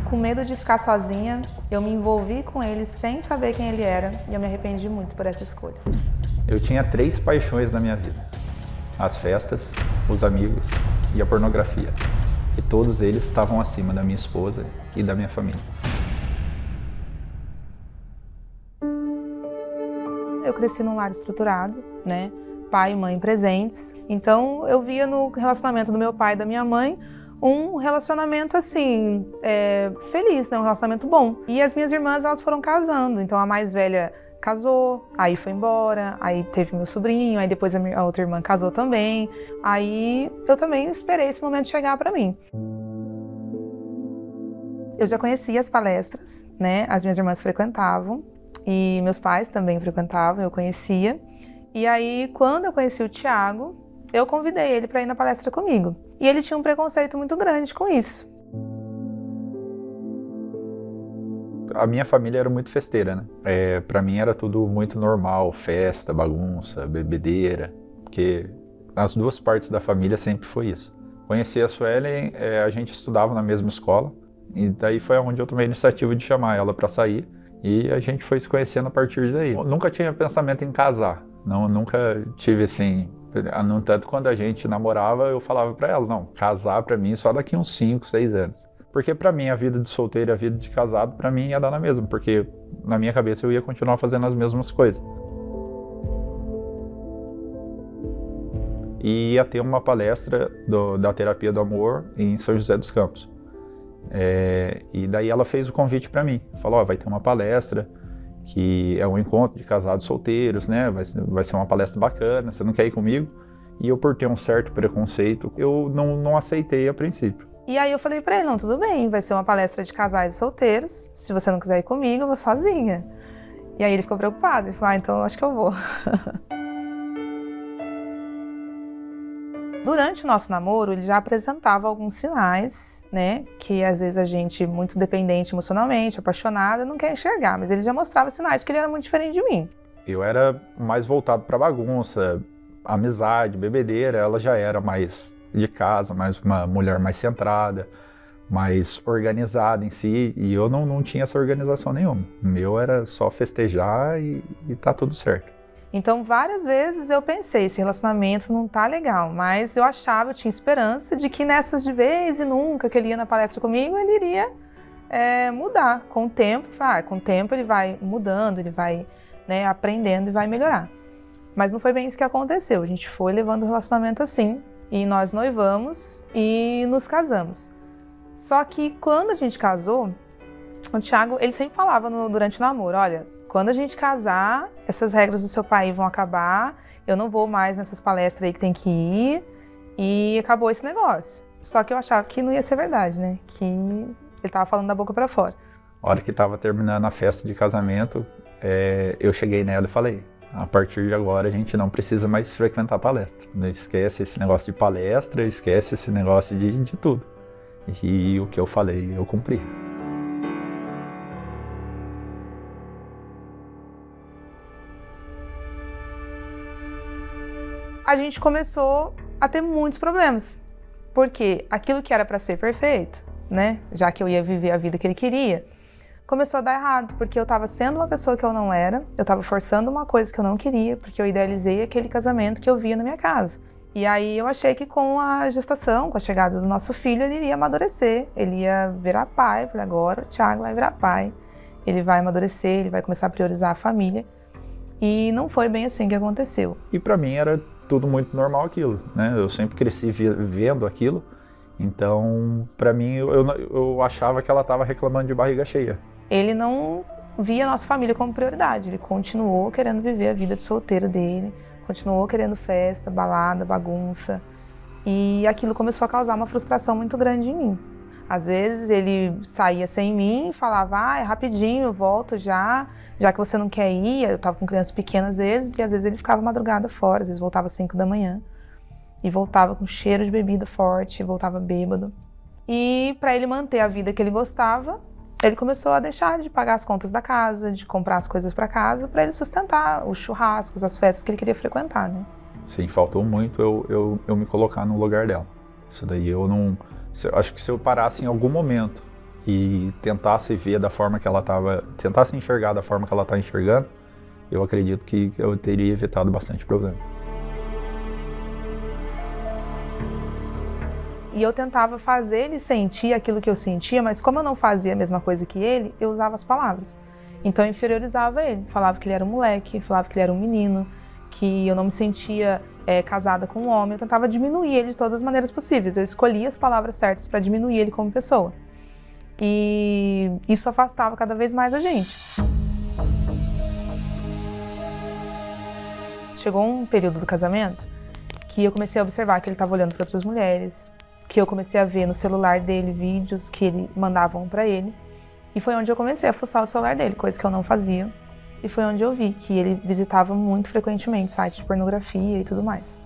com medo de ficar sozinha, eu me envolvi com ele sem saber quem ele era e eu me arrependi muito por essa escolha. Eu tinha 3 paixões na minha vida: as festas, os amigos e a pornografia. E todos eles estavam acima da minha esposa e da minha família. Eu cresci num lar estruturado, né? Pai e mãe presentes. Então eu via no relacionamento do meu pai e da minha mãe um relacionamento assim, feliz, né? Um relacionamento bom. E as minhas irmãs, elas foram casando. Então a mais velha casou, aí foi embora, aí teve meu sobrinho, aí depois a outra irmã casou também. Aí eu também esperei esse momento chegar para mim. Eu já conhecia as palestras, né? As minhas irmãs frequentavam e meus pais também frequentavam, eu conhecia. E aí, quando eu conheci o Thiago, eu convidei ele para ir na palestra comigo. E ele tinha um preconceito muito grande com isso. A minha família era muito festeira, né? Pra mim era tudo muito normal, festa, bagunça, bebedeira, porque nas duas partes da família sempre foi isso. Conheci a Suelen, a gente estudava na mesma escola, e daí foi onde eu tomei a iniciativa de chamar ela para sair, e a gente foi se conhecendo a partir daí. Eu nunca tinha pensamento em casar, nunca tive assim. No entanto, quando a gente namorava, eu falava para ela, não, casar para mim só daqui uns 5, 6 anos. Porque para mim a vida de solteiro e a vida de casado, para mim ia dar na mesma, porque na minha cabeça eu ia continuar fazendo as mesmas coisas. E ia ter uma palestra da terapia do amor em São José dos Campos. E daí ela fez o convite para mim, falou, vai ter uma palestra que é um encontro de casados solteiros, né? Vai ser uma palestra bacana, você não quer ir comigo? E eu, por ter um certo preconceito, eu não aceitei a princípio. E aí eu falei pra ele, não, tudo bem, vai ser uma palestra de casais solteiros, se você não quiser ir comigo, eu vou sozinha. E aí ele ficou preocupado, ele falou, então eu acho que eu vou. Durante o nosso namoro, ele já apresentava alguns sinais, né, que às vezes a gente, muito dependente emocionalmente, apaixonada, não quer enxergar, mas ele já mostrava sinais de que ele era muito diferente de mim. Eu era mais voltado pra bagunça, amizade, bebedeira, ela já era mais de casa, mais uma mulher mais centrada, mais organizada em si, e eu não tinha essa organização nenhuma. O meu era só festejar e tá tudo certo. Então, várias vezes eu pensei, esse relacionamento não tá legal, mas eu tinha esperança de que nessas de vez e nunca que ele ia na palestra comigo, ele iria mudar com o tempo. Com o tempo ele vai mudando, ele vai, né, aprendendo e vai melhorar. Mas não foi bem isso que aconteceu, a gente foi levando o relacionamento assim, e nós noivamos e nos casamos. Só que quando a gente casou, o Thiago, ele sempre falava durante o namoro, olha, quando a gente casar, essas regras do seu pai vão acabar, eu não vou mais nessas palestras aí que tem que ir, e acabou esse negócio. Só que eu achava que não ia ser verdade, né? Que ele tava falando da boca pra fora. A hora que tava terminando a festa de casamento, eu cheguei nela e falei, a partir de agora a gente não precisa mais frequentar palestra. Não esquece esse negócio de palestra, esquece esse negócio de tudo. E o que eu falei, eu cumpri. A gente começou a ter muitos problemas, porque aquilo que era para ser perfeito, né, já que eu ia viver a vida que ele queria, começou a dar errado, porque eu estava sendo uma pessoa que eu não era, eu estava forçando uma coisa que eu não queria, porque eu idealizei aquele casamento que eu via na minha casa. E aí eu achei que com a gestação, com a chegada do nosso filho, ele iria amadurecer, ele ia virar pai. Eu falei, agora o Thiago vai virar pai, ele vai amadurecer, ele vai começar a priorizar a família. E não foi bem assim que aconteceu. E para mim era tudo muito normal aquilo, né? Eu sempre cresci vendo aquilo, então para mim eu achava que ela estava reclamando de barriga cheia. Ele não via a nossa família como prioridade, ele continuou querendo viver a vida de solteiro dele, continuou querendo festa, balada, bagunça, e aquilo começou a causar uma frustração muito grande em mim. Às vezes ele saía sem mim e falava, é rapidinho, eu volto já que você não quer ir. Eu estava com crianças pequenas às vezes, e às vezes ele ficava madrugada fora, às vezes voltava às 5 da manhã, e voltava com cheiro de bebida forte, voltava bêbado. E para ele manter a vida que ele gostava, ele começou a deixar de pagar as contas da casa, de comprar as coisas para casa, para ele sustentar os churrascos, as festas que ele queria frequentar, né? Sim, faltou muito eu me colocar no lugar dela. Isso daí eu não... Acho que se eu parasse em algum momento e tentasse ver da forma que ela estava, tentasse enxergar da forma que ela está enxergando, eu acredito que eu teria evitado bastante problema. E eu tentava fazer ele sentir aquilo que eu sentia, mas como eu não fazia a mesma coisa que ele, eu usava as palavras. Então eu inferiorizava ele, falava que ele era um moleque, falava que ele era um menino, que eu não me sentia casada com um homem, eu tentava diminuir ele de todas as maneiras possíveis. Eu escolhia as palavras certas para diminuir ele como pessoa. E isso afastava cada vez mais a gente. Chegou um período do casamento que eu comecei a observar que ele estava olhando para outras mulheres, que eu comecei a ver no celular dele vídeos que ele mandavam para ele. E foi onde eu comecei a fuçar o celular dele, coisa que eu não fazia. E foi onde eu vi que ele visitava muito frequentemente sites de pornografia e tudo mais.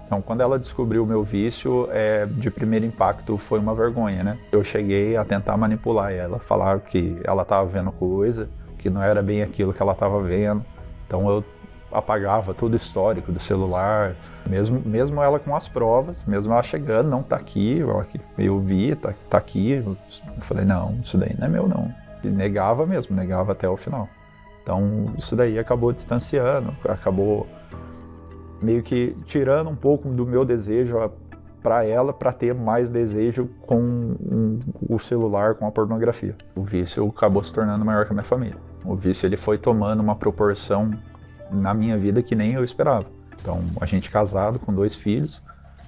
Então, quando ela descobriu o meu vício, de primeiro impacto foi uma vergonha, né? Eu cheguei a tentar manipular ela, falar que ela estava vendo coisa, que não era bem aquilo que ela estava vendo. Então eu apagava todo o histórico do celular, mesmo ela com as provas, mesmo ela chegando, não, tá aqui, eu vi, tá aqui. Eu falei, não, isso daí não é meu não. E negava mesmo, negava até o final. Então isso daí acabou distanciando, acabou meio que tirando um pouco do meu desejo para ela, para ter mais desejo com o celular, com a pornografia. O vício acabou se tornando maior que a minha família. O vício ele foi tomando uma proporção na minha vida que nem eu esperava. Então, a gente casado com 2 filhos,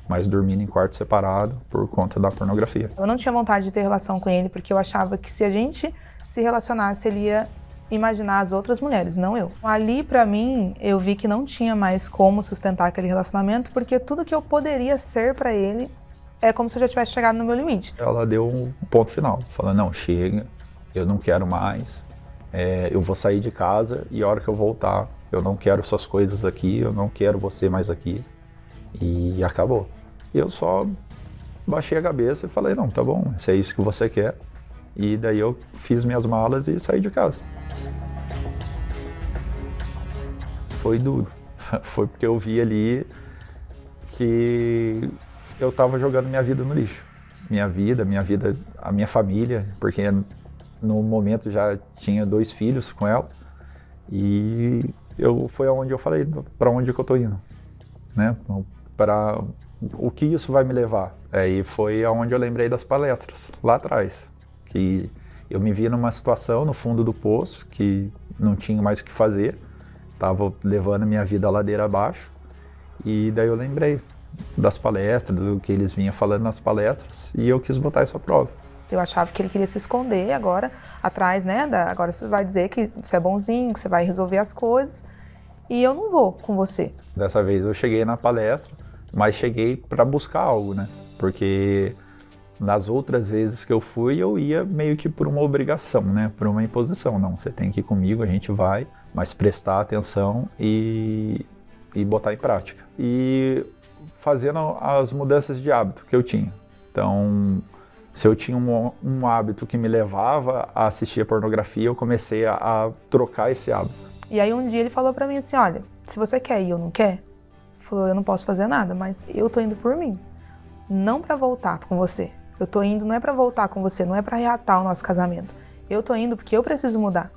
mas dormindo em quarto separado por conta da pornografia. Eu não tinha vontade de ter relação com ele, porque eu achava que se a gente se relacionasse, ele ia imaginar as outras mulheres, não eu. Ali, pra mim, eu vi que não tinha mais como sustentar aquele relacionamento, porque tudo que eu poderia ser pra ele é como se eu já tivesse chegado no meu limite. Ela deu um ponto final, falando, não, chega, eu não quero mais, eu vou sair de casa e a hora que eu voltar, eu não quero suas coisas aqui, eu não quero você mais aqui. E acabou. Eu só baixei a cabeça e falei, não, tá bom, se é isso que você quer. E daí eu fiz minhas malas e saí de casa. Foi duro. Foi porque eu vi ali que eu tava jogando minha vida no lixo. Minha vida, a minha família, porque no momento já tinha 2 filhos com ela. E foi aonde eu falei, para onde que eu tô indo, né? Para o que isso vai me levar. E foi aonde eu lembrei das palestras, lá atrás, que eu me via numa situação no fundo do poço, que não tinha mais o que fazer, estava levando a minha vida a ladeira abaixo, e daí eu lembrei das palestras, do que eles vinham falando nas palestras, e eu quis botar isso à prova. Eu achava que ele queria se esconder agora, atrás, né? Agora você vai dizer que você é bonzinho, que você vai resolver as coisas, e eu não vou com você. Dessa vez eu cheguei na palestra, mas cheguei para buscar algo, né? Porque nas outras vezes que eu fui, eu ia meio que por uma obrigação, né? Por uma imposição. Não, você tem que ir comigo, a gente vai, mas prestar atenção e botar em prática. E fazendo as mudanças de hábito que eu tinha. Então, se eu tinha um hábito que me levava a assistir a pornografia, eu comecei a trocar esse hábito. E aí um dia ele falou pra mim assim, olha, se você quer e eu não quer, ele falou, eu não posso fazer nada, mas eu tô indo por mim, não pra voltar com você. Eu tô indo não é pra voltar com você, não é pra reatar o nosso casamento. Eu tô indo porque eu preciso mudar.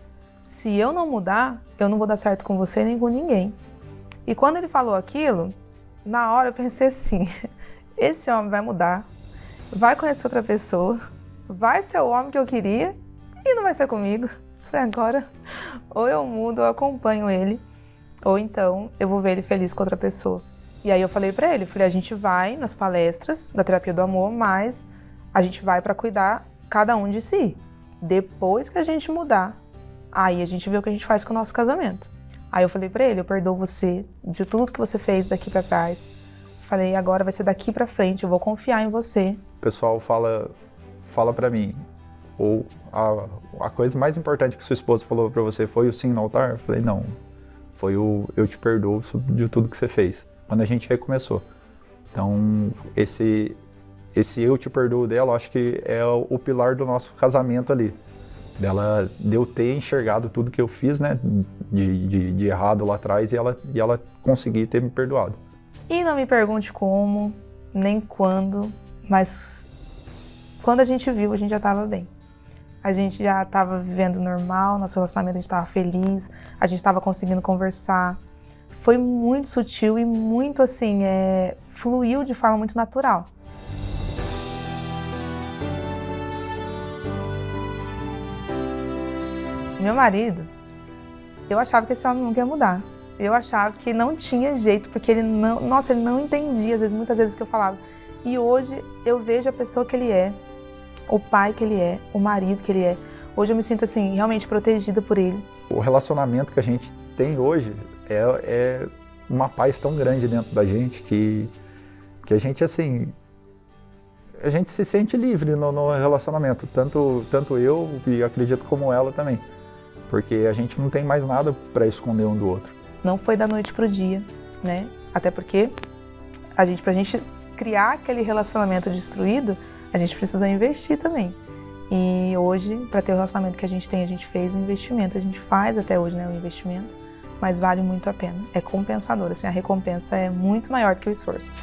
Se eu não mudar, eu não vou dar certo com você nem com ninguém. E quando ele falou aquilo, na hora eu pensei assim, esse homem vai mudar, vai conhecer outra pessoa, vai ser o homem que eu queria e não vai ser comigo. Falei, agora ou eu mudo, eu acompanho ele, ou então eu vou ver ele feliz com outra pessoa. E aí eu falei pra ele, a gente vai nas palestras da terapia do amor, mas a gente vai pra cuidar cada um de si. Depois que a gente mudar, aí a gente vê o que a gente faz com o nosso casamento. Aí eu falei pra ele, eu perdoo você de tudo que você fez daqui pra trás. Falei, agora vai ser daqui pra frente, eu vou confiar em você. O pessoal fala pra mim, ou a coisa mais importante que sua esposa falou pra você foi o sim no altar? Eu falei, não, foi o eu te perdoo de tudo que você fez, quando a gente recomeçou. Então, esse eu te perdoo dela, acho que é o pilar do nosso casamento ali. Dela, de eu ter enxergado tudo que eu fiz, né, de errado lá atrás, e ela conseguir ter me perdoado. E não me pergunte como, nem quando, mas quando a gente viu, a gente já estava bem. a gente já estava vivendo normal, nosso relacionamento a gente estava feliz, a gente estava conseguindo conversar. Foi muito sutil e muito assim, fluiu de forma muito natural. Meu marido, eu achava que esse homem nunca ia mudar. Eu achava que não tinha jeito, porque ele não entendia, muitas vezes que eu falava. E hoje eu vejo a pessoa que ele é, o pai que ele é, o marido que ele é. Hoje eu me sinto assim, realmente protegida por ele. O relacionamento que a gente tem hoje é uma paz tão grande dentro da gente que a gente, assim, a gente se sente livre no relacionamento, tanto eu e acredito como ela também, porque a gente não tem mais nada para esconder um do outro. Não foi da noite pro dia, né? Até porque pra gente criar aquele relacionamento destruído, a gente precisa investir também. E hoje, para ter o relacionamento que a gente tem, a gente fez um investimento, a gente faz até hoje, né, um investimento, mas vale muito a pena. É compensador, assim, a recompensa é muito maior do que o esforço.